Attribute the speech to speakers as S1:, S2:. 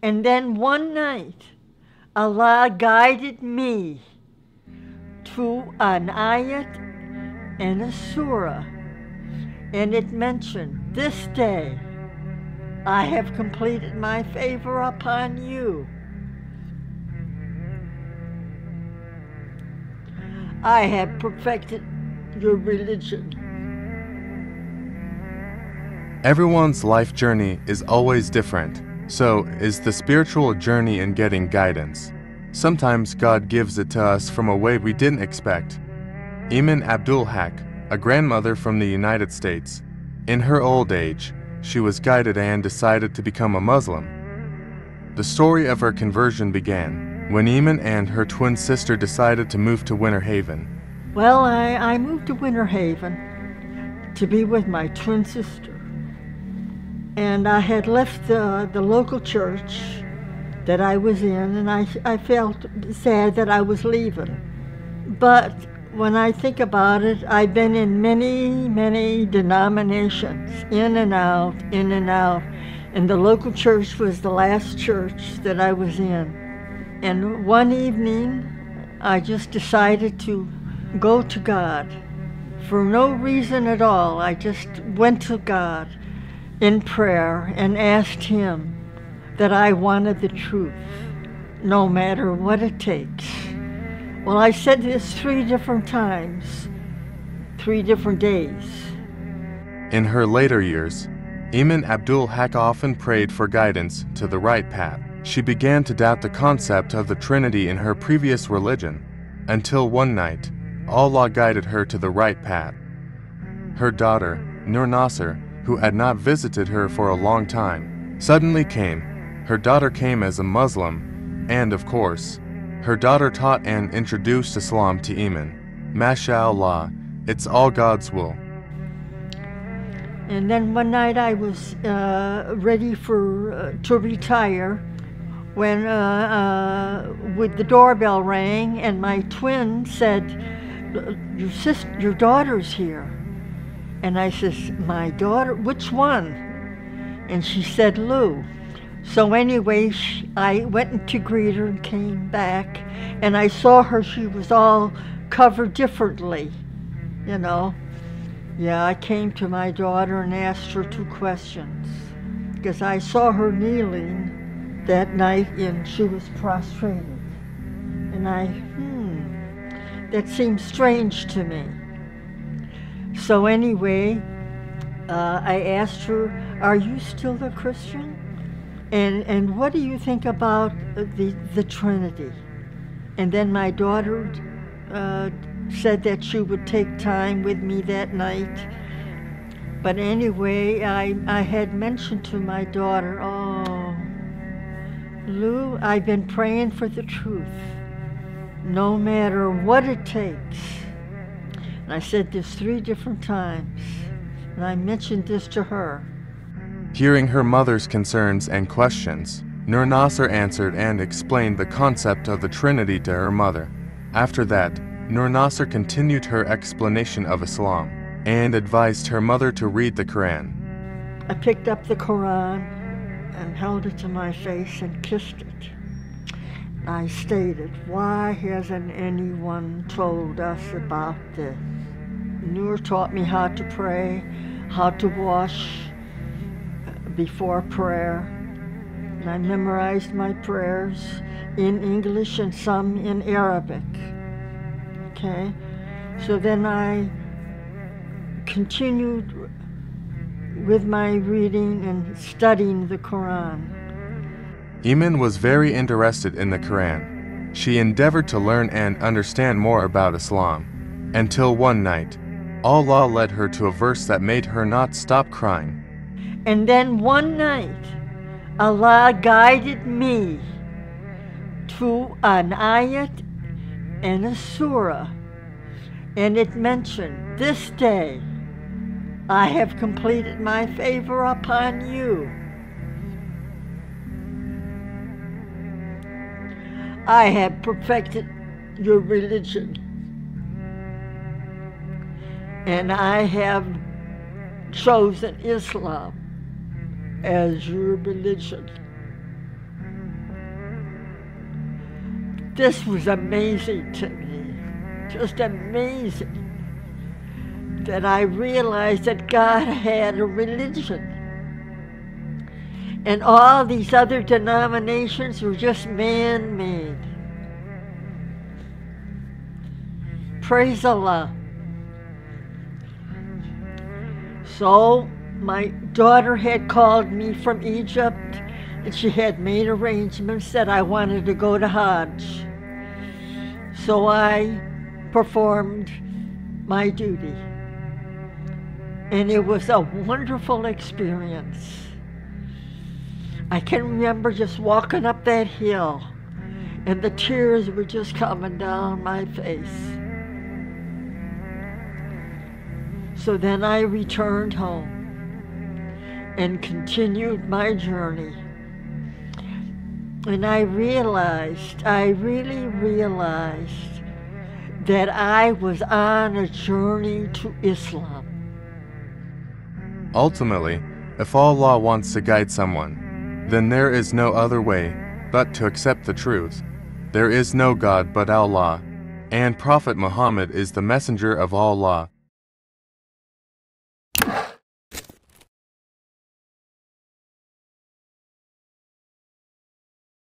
S1: And then one night, Allah guided me to an ayat and a surah, and it mentioned, "This day I have completed my favor upon you. I have perfected your religion."
S2: Everyone's life journey is always different. So is the spiritual journey in getting guidance. Sometimes God gives it to us from a way we didn't expect. Iman Abdul Haq, a grandmother from the United States. In her old age, she was guided and decided to become a Muslim. The story of her conversion began when Iman and her twin sister decided to move to Winter Haven.
S1: Well, I moved to Winter Haven to be with my twin sister. And I had left the local church that I was in, and I felt sad that I was leaving. But when I think about it, I've been in many denominations, in and out, and the local church was the last church that I was in. And one evening, I just decided to go to God. For no reason at all, I just went to God in prayer and asked Him that I wanted the truth, no matter what it takes. Well, I said this 3 different times, 3 different days.
S2: In her later years, Iman Abdul Haq often prayed for guidance to the right path. She began to doubt the concept of the Trinity in her previous religion, until one night, Allah guided her to the right path. Her daughter, Nur Nasser, who had not visited her for a long time, suddenly came. Her daughter came as a Muslim, and of course, her daughter taught and introduced Islam to Iman. MashaAllah, it's all God's will.
S1: And then one night I was ready to retire when with the doorbell rang, and my twin said, your daughter's here." And I says, "My daughter? Which one?" And she said, "Lou." So anyway, I went to greet her and came back, and I saw her. She was all covered differently, you know. Yeah, I came to my daughter and asked her 2 questions, because I saw her kneeling that night and she was prostrated. And that seemed strange to me. So anyway, I asked her, "Are you still a Christian? And what do you think about the Trinity?" And then my daughter said that she would take time with me that night. But anyway, I had mentioned to my daughter, "Oh, Lou, I've been praying for the truth, no matter what it takes." And I said this 3 different times, and I mentioned this to her.
S2: Hearing her mother's concerns and questions, Nur Nasser answered and explained the concept of the Trinity to her mother. After that, Nur Nasser continued her explanation of Islam and advised her mother to read the Quran.
S1: I picked up the Quran and held it to my face and kissed it. I stated, "Why hasn't anyone told us about this?" Nur taught me how to pray, how to wash before prayer. And I memorized my prayers in English and some in Arabic. Okay? So then I continued with my reading and studying the Quran.
S2: Iman was very interested in the Quran. She endeavored to learn and understand more about Islam, until one night, Allah led her to a verse that made her not stop crying.
S1: And then one night, Allah guided me to an ayat and a surah, and it mentioned, "This day I have completed my favor upon you. I have perfected your religion, and I have chosen Islam as your religion." this was amazing to me, just amazing, that I realized that God had a religion. And all these other denominations were just man-made. Praise Allah. So my daughter had called me from Egypt, and she had made arrangements that I wanted to go to Hajj. So I performed my duty. And it was a wonderful experience. I can remember just walking up that hill, and the tears were just coming down my face. So then I returned home and continued my journey. And I really realized that I was on a journey to Islam.
S2: Ultimately, if Allah wants to guide someone, then there is no other way but to accept the truth. There is no God but Allah, and Prophet Muhammad is the messenger of Allah,